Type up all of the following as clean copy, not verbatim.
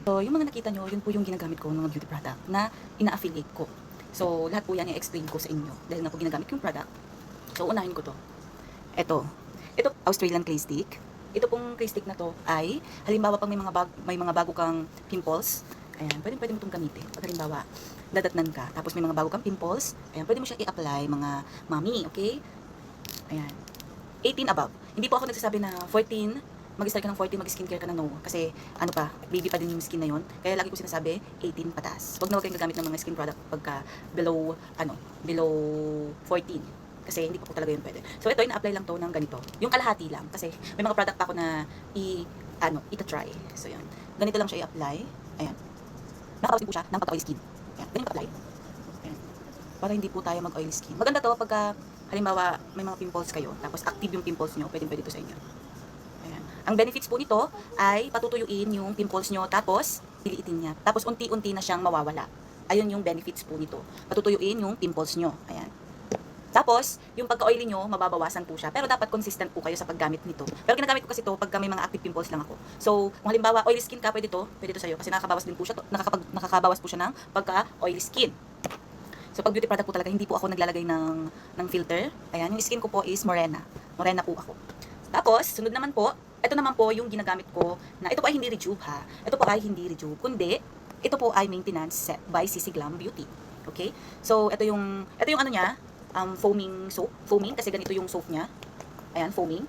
So, yung mga nakita nyo, yun po yung ginagamit ko ng mga beauty product na ina-affiliate ko. So, lahat po yan i-explain ko sa inyo dahil nga po ginagamit ko yung product. So, unahin ko to. Ito Australian clay stick. Ito pong clay stick na to ay, halimbawa pag may mga bago kang pimples, ayan, pwede mo itong gamitin. Pag halimbawa, dadatnan ka, tapos may mga bago kang pimples, ayan, pwede mo siyang i-apply, mga mami, okay? Ayan. 18 above. Hindi po ako nagsasabi na 14, mag-start ka ng 14, mag-skincare ka na, no. Kasi, ano pa, baby pa din yung skin na yun. Kaya lagi ko sinasabi, 18 patas. Huwag na huwag kayong gagamit ng mga skin product pagka below 14. Kasi hindi pa po talaga yun pwede. So, ito, ina-apply lang to ng ganito. Yung kalahati lang. Kasi, may mga product pa ako na ita-try. So, yun. Ganito lang siya i-apply. Ayan. Nakakawas din po siya ng pagka-oily skin. Ayan. Ganito apply. Ayan. Para hindi po tayo mag-oily skin. Maganda to pagka, halimbawa, may mga pimples kayo, tapos active yung pimples nyo, pwede to sa inyo. Ayan. Ang benefits po nito ay patutuyuin yung pimples nyo, tapos liliitin niya. Tapos unti-unti na siyang mawawala. Ayun yung benefits po nito. Patutuyuin yung pimples nyo. Ayan. Tapos, yung pagka-oily nyo, mababawasan po siya. Pero dapat consistent po kayo sa paggamit nito. Pero ginagamit ko kasi ito pagka may mga active pimples lang ako. So, kung halimbawa, oily skin ka, pwede to sa'yo. Kasi nakakabawas din po siya, nakakabawas po siya ng pagka-oily skin. So, pag beauty product po talaga, hindi po ako naglalagay ng filter. Ayan, yung skin ko po is morena. Morena po ako. Tapos, sunod naman po, ito naman po yung ginagamit ko, na ito po ay hindi rejuve ha. Ito po ay hindi rejuve, kundi, ito po ay maintenance set by CC Glam Beauty. Okay? So, ito yung ano niya, foaming soap. Foaming, kasi ganito yung soap niya. Ayan, foaming.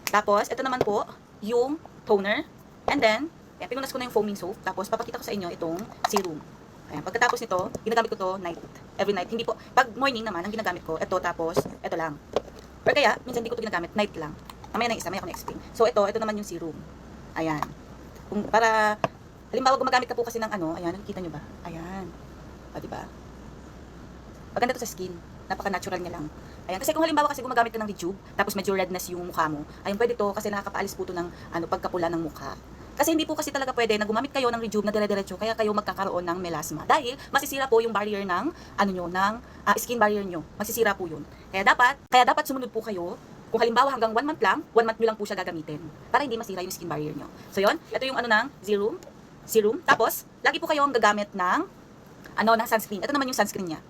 Tapos, ito naman po, yung toner. And then, ayan, pinunas ko na yung foaming soap. Tapos, papakita ko sa inyo itong serum. Ayan, pagkatapos nito, ginagamit ko to every night. Hindi po, pag morning naman, ang ginagamit ko, ito, tapos, ito lang. Pero kaya, minsan hindi ko to ginagamit, night lang. Mamaya na isa, may ako na-explain. So, ito naman yung serum. Ayan. Para, halimbawa, gumagamit ka po kasi ng ayan, nakikita nyo ba? Ayan. O, diba? Maganda to sa skin. Napaka-natural niya lang. Ayan, kasi kung halimbawa kasi gumagamit ka ng rejuve, tapos medyo redness yung mukha mo, ayun, pwede to kasi nakakapaalis po to ng pagkapula ng mukha. Kasi hindi po kasi talaga pwede na gumamit kayo ng rejuve na dire-diretso kaya kayo magkakaroon ng melasma. Dahil masisira po yung barrier ng skin barrier nyo. Masisira po yun. Kaya dapat sumunod po kayo. Kung halimbawa hanggang 1 month lang, 1 month nyo lang po siya gagamitin para hindi masira yung skin barrier nyo. So yun, ito yung ng serum. Tapos, lagi po kayong gagamit ng sunscreen. Ito naman yung sunscreen niya.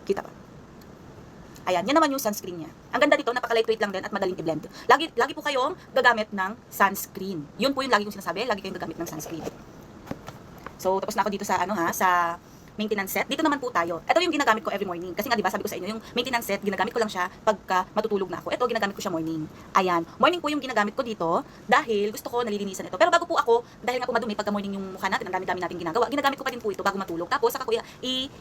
Kita ba? Ayan, yan naman yung sunscreen niya. Ang ganda dito, napaka-lightweight lang din at madaling i-blend. Lagi po kayong gagamit ng sunscreen. Yun po yung lagi kong sinasabi, lagi kayong gagamit ng sunscreen. So, tapos na ako dito sa sa maintenance set. Dito naman po tayo. Ito yung ginagamit ko every morning. Kasi nga, di ba, sabi ko sa inyo, yung maintenance set, ginagamit ko lang siya pagka matutulog na ako. Ito, ginagamit ko siya morning. Ayan. Morning po yung ginagamit ko dito dahil gusto ko nalilinisan ito. Pero bago po ako, dahil nga po madumi pagka morning yung mukha natin, ang dami-dami natin ginagawa, ginagamit ko pa din po ito bago matulog. Tapos, saka ko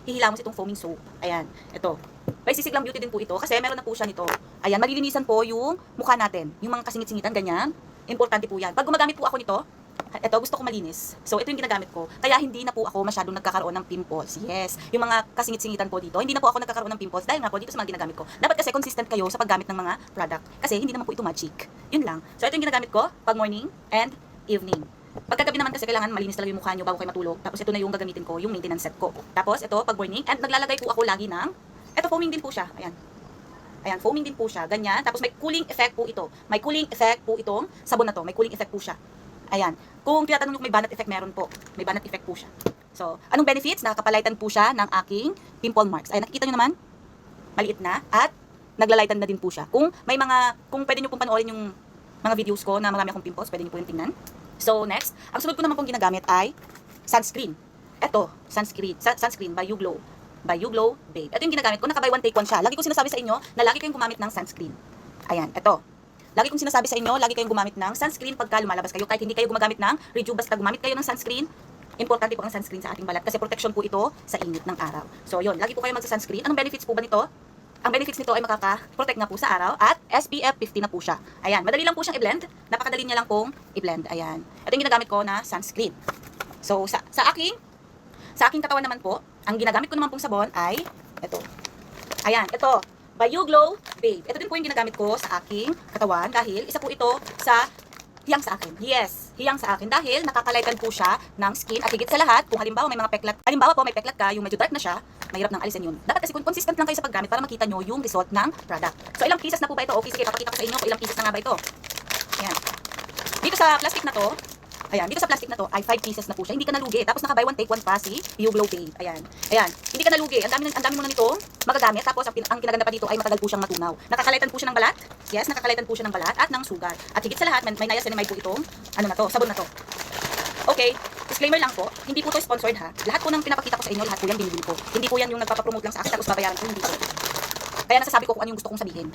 ihilamos itong foaming soap. Ayan. Ito. By CC Glam Beauty din po ito kasi meron na po siya nito. Ayan, malilinisan po yung mukha natin. Yung mga kasingit-singitan, ganyan. Importante po yan. Pag gumagamit po ako nito, ito, gusto ko malinis. So, ito yung ginagamit ko. Kaya hindi na po ako masyadong nagkakaroon ng pimples. Yes. Yung mga kasingit-singitan po dito, hindi na po ako nagkakaroon ng pimples dahil nga po dito sa mga ginagamit ko. Dapat kasi consistent kayo sa paggamit ng mga product. Kasi hindi naman po ito magic. Yun lang. So, ito yung ginagamit ko pag morning and evening. Pagkagabi naman kasi kailangan malinis talaga yung mukha nyo bago kayo matulog. Tapos ito na yung gagamitin ko, yung maintenance set ko. Tapos ito, pag morning, and naglalagay po ako lagi ng, ito foaming din po siya. Ayan. Ayan, foaming din po siya. Ganyan. Tapos may cooling effect po ito. May cooling effect po itong sabon na to. May cooling effect po siya. Ayan. Kung tinatanong nyo kung may banat effect, meron po. May banat effect po siya. So, anong benefits? Nakakapalitan po siya ng aking pimple marks. Ayan, nakikita nyo naman. Maliit na. At naglalighten na din po siya. Kung pwede nyo pong panoorin yung mga videos ko na marami akong pimples, pwede nyo po yung tingnan. So, next. Ang sunod ko naman pong ginagamit ay sunscreen. Ito, sunscreen by YouGlow. By YouGlow Babe. Ito yung ginagamit ko. Naka-buy one take one siya. Lagi ko sinasabi sa inyo na lagi kayong gumamit ng sunscreen. Ayan, ito. Lagi kong sinasabi sa inyo, lagi kayong gumamit ng sunscreen pagka lumalabas kayo. Kahit hindi kayo gumagamit ng rejuve, basta gumamit kayo ng sunscreen, importante po ang sunscreen sa ating balat kasi protection po ito sa init ng araw. So, yun, lagi po kayo magsa-sunscreen. Anong benefits po ba nito? Ang benefits nito ay makaka-protect na po sa araw at SPF 50 na po siya. Ayan, madali lang po siyang i-blend. Napakadali niya lang pong i-blend. Ayan. Ito yung ginagamit ko na sunscreen. So, sa aking katawan naman po, ang ginagamit ko naman pong sabon ay ito. Ayan, ito. By YouGlow Babe. Ito din po yung ginagamit ko sa aking katawan dahil isa po ito sa hiyang sa akin. Yes, hiyang sa akin dahil nakakalighten po siya ng skin at higit sa lahat, kung halimbawa may mga peklat, halimbawa po may peklat ka, yung medyo dark na siya, mahirap nang alisin yun. Dapat kasi consistent lang kayo sa paggamit para makita nyo yung result ng product. So, ilang pieces na po ba ito? Okay, sige, papakita ko sa inyo kung ilang pieces na nga ba ito. Ayan. Dito sa plastic na to, Ayan, dito sa plastic na to ay 5 pieces na po siya. Hindi ka nalugi. Tapos naka buy one take one pa si You Glow Babe. Ayan. Ayan. Hindi ka nalugi. Ang dami mo na nito magagamit. Tapos ang kinaganda pa dito ay matagal po siyang matunaw. Nakakalaitan po siya ng balat. Yes, nakakalaitan po siya ng balat at ng sugar. At higit sa lahat, may niacinamide po itong sabon na to. Okay, disclaimer lang po, hindi po to sponsored ha. Lahat po ng pinapakita ko sa inyo, lahat po yan binibili ko. Hindi po yan yung nagpapapromote lang sa akin tapos babayaran ko, hindi po. Kaya nasasabi ko kung ano yung gusto kong sabihin.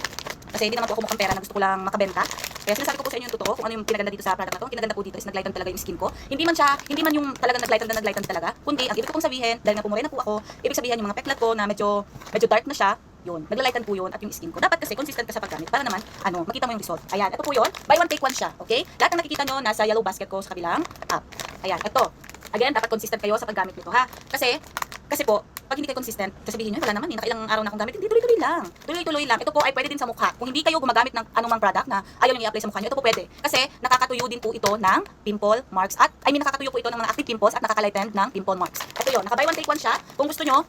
Kasi hindi naman po ako mukhang pera na gusto ko lang makabenta. Kaya sinasabi ko po sa inyo yung totoo, kung ano yung pinaganda dito sa product na to. Ang kinaganda po dito is naglighten talaga yung skin ko. Hindi man yung talagang naglighten talaga. Kundi ang ibig kong sabihin, dahil nga po morena po ako, ibig sabihin yung mga peklat ko na medyo dark na siya, yun, naglalighten po yun at yung skin ko. Dapat kasi consistent ka sa paggamit para naman, makita mo yung result. Ayan, ito po yun. Buy one take one siya, okay? Lahat ng nakikita nyo nasa yellow basket ko sa kabilang app. Ayan, ito. Again, dapat consistent kayo sa paggamit nito ha. Kasi po, pag hindi kayo consistent, sabihin nyo, wala naman, nakailang araw na akong gamit, hindi, tuloy-tuloy lang. Tuloy-tuloy lang. Ito po ay pwede din sa mukha. Kung hindi kayo gumagamit ng anumang product na ayaw nyo i-apply sa mukha nyo, ito po pwede. Kasi nakakatuyo din po ito ng pimple marks at, nakakatuyo po ito ng mga active pimples at nakakalighten ng pimple marks. Ito yun, naka buy one take one siya. Kung gusto nyo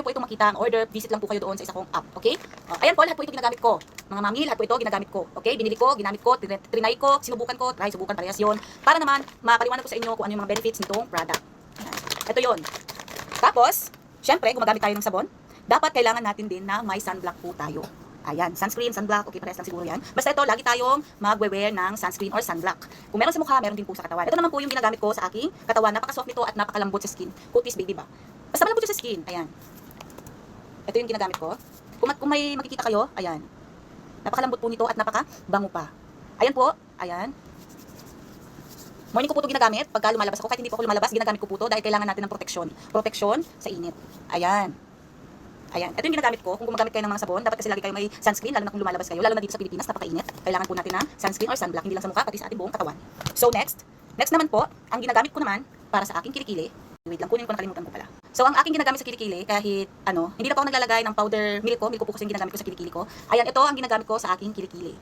po itong makita, ang order, visit lang po kayo doon sa isa kong app, okay? Ayan po, lahat po ito ginagamit ko. Mga mami, lahat po ito ginagamit ko. Okay? Binili ko, ginamit ko, trinay ko, sinubukan ko, subukan parehas yun. Para naman, mapaliwanag ko sa inyo kung ano yung mga benefits nitong product. Ito yun. Tapos, syempre, gumagamit tayo ng sabon, dapat kailangan natin din na may sunblock po tayo. Ayan, sunscreen, sunblock, okay, parehas lang siguro yan. Basta ito, lagi tayong magwe-wear ng sunscreen or sunblock. Kung meron sa mukha, meron din po sa katawan. Ito naman po yung ginagamit ko sa aking katawan. Napaka-soft nito at napakalambot sa skin. Cookies baby ba? Basta malambot siya sa skin. Ayan. Ito yung ginagamit ko. Kung may makikita kayo, ayan. Napakalambot po nito at napaka-bango pa. Ayan po, ayan. Morning ko po ito ginagamit pagka lumalabas ako. Kahit hindi po ako lumalabas, ginagamit ko po ito dahil kailangan natin ng proteksyon. Proteksyon sa init. Ayan. Ayan. Ito yung ginagamit ko. Kung gumagamit kayo ng mga sabon, dapat kasi lagi kayo may sunscreen, lalo na kung lumalabas kayo. Lalo na dito sa Pilipinas, napakainit. Kailangan po natin ng sunscreen or sunblock, hindi lang sa mukha, pati sa ating buong katawan. So next naman po, ang ginagamit ko naman para sa aking kilikili. Wait lang, kunin ko, nakalimutan ko pala. So ang aking ginagamit sa kilikili, kahit hindi na po ako naglalagay ng powder milk ko po kasi yung ginagamit ko sa kilikili ko. Ayan, ito ang ginagamit ko sa aking kilikili.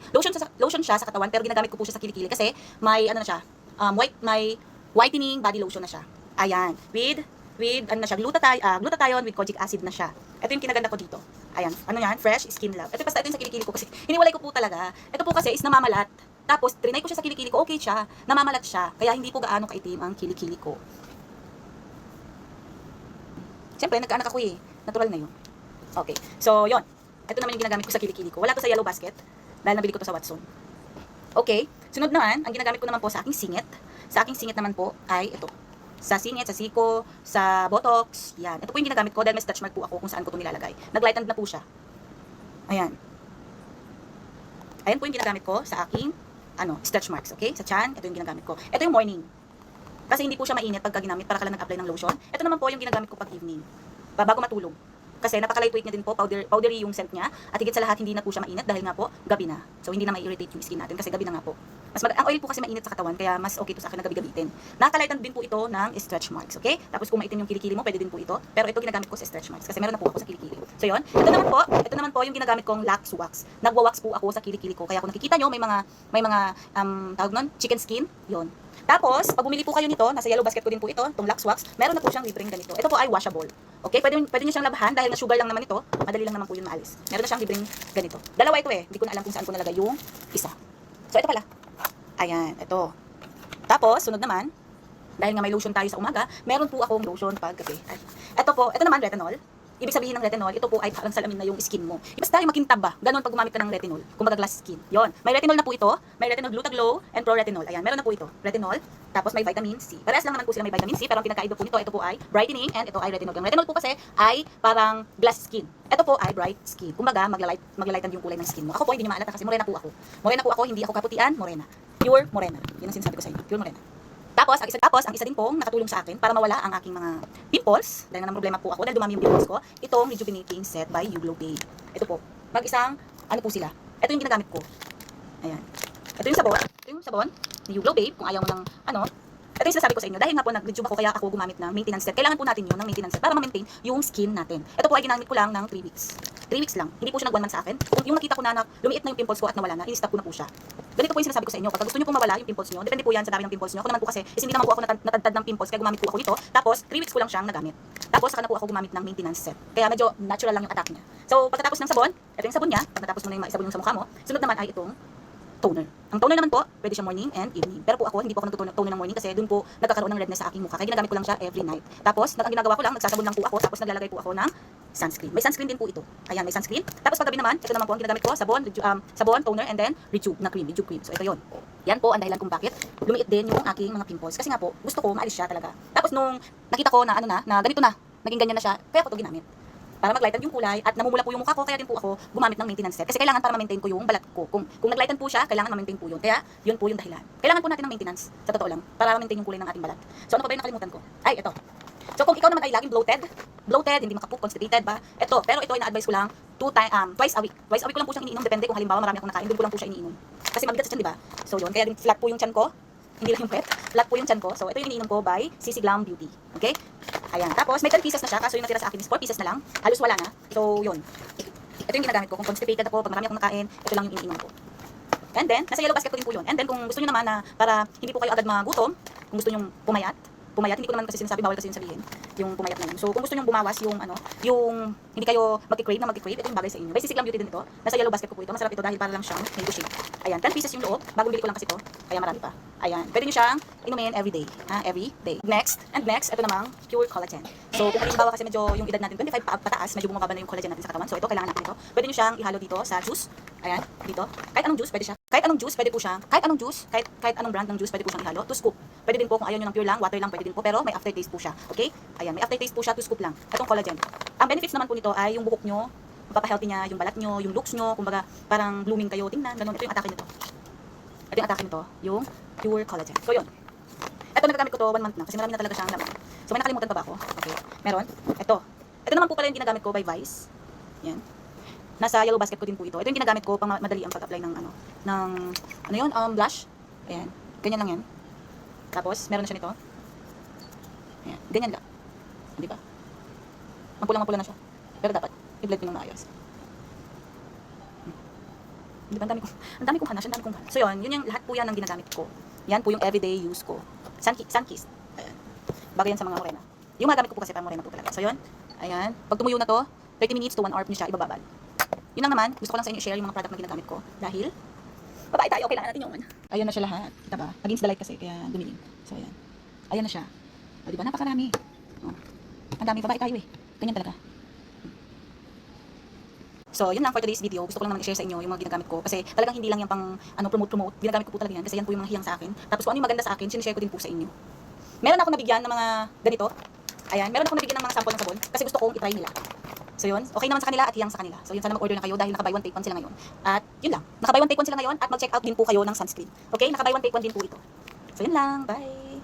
Lotion siya sa katawan, pero ginagamit ko po siya sa kilikili kasi may may whitening body lotion na siya. Ayan. With glutathione with kojic acid na siya. Ito yung kinaganda ko dito. Ayan. Ano yan? Fresh Skin Love. Ito yung sa kilikili ko kasi hiniwalay ko po talaga. Ito po kasi is namamalat. Tapos trinay ko siya sa kilikili ko. Okay siya. Namamalat siya. Kaya hindi po gaano kaitim ang kilikili ko. Siyempre, nagkaanak ako eh. Natural na yun. Okay. So, yun. Ito naman yung ginagamit ko sa kilikili ko. Wala to sa yellow basket. Dahil nabili ko to sa Watson. Okay. Sunod naman, ang ginagamit ko naman po sa aking singit. Sa aking singit naman po ay ito. Sa singit, sa siko, sa botox. Yan. Ito po yung ginagamit ko dahil may stretch mark po ako kung saan ko ito nilalagay. Naglightened na po siya. Ayan. Ayan po yung ginagamit ko sa aking stretch marks. Okay? Sa chan, ito yung ginagamit ko. Ito yung morning. Kasi hindi po siya mainit pagka ginamit para ka lang nag-apply ng lotion. Ito naman po yung ginagamit ko pag evening. Bago matulog. Kasi napaka-lightweight niya din po, powdery yung scent niya. At higit sa lahat, hindi na po siya mainit dahil nga po, gabi na. So, hindi na ma-irritate yung skin natin kasi gabi na nga po. Ang oil po kasi mainit sa katawan, kaya mas okay to sa akin na gabi-gabitin. Nakakalighten din po ito ng stretch marks, okay? Tapos kung maitim yung kilikili mo, pwede din po ito. Pero ito ginagamit ko sa stretch marks kasi meron na po ako sa kilikili. So, yun. Ito naman po yung ginagamit kong lax wax. Nagwa-wax po ako sa kilikili ko. Kaya kung nakikita nyo, may mga tawag nun, chicken skin, yun. Tapos, pag bumili po kayo nito, nasa yellow basket ko din po ito, itong Lux Wax, meron na po siyang libreng ganito. Ito po ay washable. Okay, pwede niyo siyang labahan dahil na sugar lang naman ito, madali lang naman po yun maalis. Meron na siyang libreng ganito. Dalawa ito eh, hindi ko na alam kung saan ko nalagay yung isa. So, ito pala. Ayan, ito. Tapos, sunod naman, dahil nga may lotion tayo sa umaga, meron po akong lotion pag gabi. Ito naman retinol. Ibig sabihin ng retinol, ito po ay parang salamin na yung skin mo. Basta tayo makintab ba? Ganon pag gumamit ka ng retinol. Kumbaga glass skin. Yon. May retinol na po ito. May retinol Glutaglow and Pro Retinol. Ayan, meron na po ito. Retinol. Tapos may vitamin C. Parehas lang naman po sila may vitamin C, pero ang pinakaiba po nito, ito po ay brightening and ito ay retinol. Yung retinol po kasi ay parang glass skin. Ito po ay bright skin. Kumbaga, maglalighten yung kulay ng skin mo. Ako po hindi niyo maalata kasi morena po ako. Morena po ako, hindi ako kaputian, morena. Pure morena. Yun ang sinasabi ko sa inyo. Pure morena. Tapos, ang isa din pong nakatulong sa akin para mawala ang aking mga pimples, dahil nga ng problema po ako, dahil dumami yung pimples ko, itong Rejuvenating Set by You Glow Babe. Ito po. Mag-isang, po sila. Ito yung ginagamit ko. Ayan. Ito yung sabon. Ito yung sabon ni You Glow Babe, kung ayaw mo ng, ito yung sinasabi ko sa inyo, dahil nga po nag-rejuve ako, kaya ako gumamit ng maintenance set. Kailangan po natin yun ng maintenance set para ma-maintain yung skin natin. Ito po ay ginamit ko lang ng 3 weeks. 3 weeks lang. Hindi po siya nag 1 month sa akin. Kung yung nakita ko na lumiit na yung pimples ko at nawala na, in-stop ko na po siya. Ganito po yung sinasabi ko sa inyo. Kapag gusto niyo pong mawala yung pimples niyo, depende po yan sa dami ng pimples niyo. Ako naman po kasi, hindi naman po ako natadtad ng pimples, kaya gumamit po ako nito. Tapos, 3 weeks ko lang siyang nagamit. Tapos, saka na po ako gumamit ng maintenance set. Kaya medyo natural lang yung attack niya. So, pagkatapos ng sabon, ito yung sabon niya. Pag natapos mo na yung maisabon yung sa mukha mo, sunod naman ay itong toner. Ang toner naman po, pwede siya morning and evening. Pero po ako, hindi po ako nagtutoner ng morning kasi doon po nagkakaroon ng redness sa aking mukha. Kaya ginagamit ko lang siya every night. Tapos, ang ginagawa ko lang, nagsasabon lang po ako, tapos naglalagay po ako ng sunscreen. May sunscreen din po ito. Ayan, may sunscreen. Tapos paggabi naman, ito naman po ang ginagamit ko, sabon, toner, and then rejuve na cream, rejuve cream. So ito 'yon. Yan po ang dahilan kung bakit lumiit din yung aking mga pimples. Kasi nga po, gusto ko maalis siya talaga. Tapos nung nakita ko na na ganito na, naging ganyan na siya, kaya ko 'to ginamit. Para mag-lighten yung kulay at namumula po yung mukha ko, kaya din po ako gumamit ng maintenance set. Kasi kailangan para ma-maintain ko yung balat ko. Kung nag-lighten po siya, kailangan ma-maintain po yun. Kaya yun po yung dahilan. Kailangan po natin ng maintenance, sa totoo lang, para ma-maintain yung kulay ng ating balat. So ano pa ba yung nakalimutan ko? Ay, ito. So kung ikaw naman ay laging bloated, hindi makapoop, constipated ba? Ito, pero ito ay na-advise ko lang twice a week. Twice a week ko lang po siyang iniinom, depende kung halimbawa marami akong nakain, doon ko lang po siya iniinom. Kasi mabigat sa tiyan, di ba? So yun, kaya din flat po yung tiyan ko. Hindi lang yung pet, flat po yung tiyan ko. So ito yung iniinom ko by CC Glam Beauty. Okay? Ayan. Tapos may 10 pieces na siya, kaso yung natira sa akin is 4 pieces na lang. Halos wala na. So yun. Ito yung ginagamit ko. Kung constipated ako, pag marami akong nakain, ito lang yung iniinom ko. And then, nasa yellow basket ko din po yun. And then, kung gusto nyo naman na para hindi po kayo agad magutom, kung gusto nyo pumayat, hindi ko naman kasi sinasabi, bawal kasi yung sabihin, yung pumayat na yun. So, kung gusto nyo bumawas yung, yung hindi kayo magkikrave, ito yung bagay sa inyo. By CC Glam Beauty din ito. Nasa yellow basket ko po ito. Masarap ito dahil para lang siyang mango shake. Ayan, 10 pieces yung loob. Bagong bili ko lang kasi ito. Kaya marami pa. Ayan, pwede nyo siyang inumin every day. Every day. Next, ito namang Pure Collagen. So, kung halimbawa kasi medyo yung edad natin, 25 pataas, medyo bumababa na yung collagen natin sa katawan. So, ito, kailangan natin ito. Pwede nyo siyang ihalo dito sa juice. Ayan, dito. Kahit anong juice, pwede siya. Kahit anong juice, pwede po siya. Kahit anong brand ng juice, pwede po siyang ihalo. 2 scoop. Pwede din po kung ayaw nyo ng pure lang, water lang, pwede din po. Pero may aftertaste po siya. Okay? Ayan, may aftertaste po siya, 2 scoop lang. Itong collagen. Ang benefits naman po nito ay yung buhok nyo, mapapahealthy niya yung balat nyo, yung looks nyo, kumbaga parang blooming kayo, tingnan, ganun. Ito yung atake nito. Ito yung atake nito, yung Pure Collagen. So, yun. Ito nagagamit ko to 1 month na kasi marami na talaga siyang laman. So, may nakalimutan pa ba ako? Okay. Meron. Ito naman po pala yung ginagamit ko by Vice. Yan. Nasa yellow basket ko din po ito. Ito yung ginagamit ko pang madali ang pag-apply ng blush. Ayan. Ganyan lang yan. Tapos, meron na siya nito. Ayan. Ganyan lang. Di ba? Mapulang-mapula na siya. Pero dapat, i-blend nyo ng maayos. Di ba? Ang dami kong hanas. So, yun yung lahat po yan ang ginagamit ko. Yan po yung everyday use ko. Sunkist. Ayan. Bagay yan sa mga morena. Yung magamit ko po kasi para morena po talaga. So, yun. Ayan. Pag tumuyo na to, 30 minutes to 1 hour nyo siya ibababad. Yun lang naman. Gusto ko lang sa inyo i-share yung mga product na ginagamit ko. Dahil, babae tayo. Kailangan natin yung Ayan na siya lahat. Kita ba? Against the light kasi. Kaya dumilim. So, ayan. Ayan na siya. O, diba? Napakarami. O. Ang dami. Babae tayo eh. Ganyan talaga. So, yun lang for today's video. Gusto ko lang naman i-share sa inyo yung mga ginagamit ko. Kasi talagang hindi lang yung pang promote. Ginagamit ko po talaga yan. Kasi yan po yung mga hiyang sa akin. Tapos kung ano yung maganda sa akin, sinishare ko din po sa inyo. Meron ako nabigyan ng mga ganito. Ayan. Meron ako nabigyan ng mga sample ng sabon. Kasi gusto kong i-try nila. So yun, okay naman sa kanila at hiyang sa kanila. So yun, sana mag-order na kayo dahil naka-buy one take one sila ngayon. At yun lang, naka-buy one take one sila ngayon at mag-check out din po kayo ng sunscreen. Okay, naka-buy one take one din po ito. So yun lang, bye!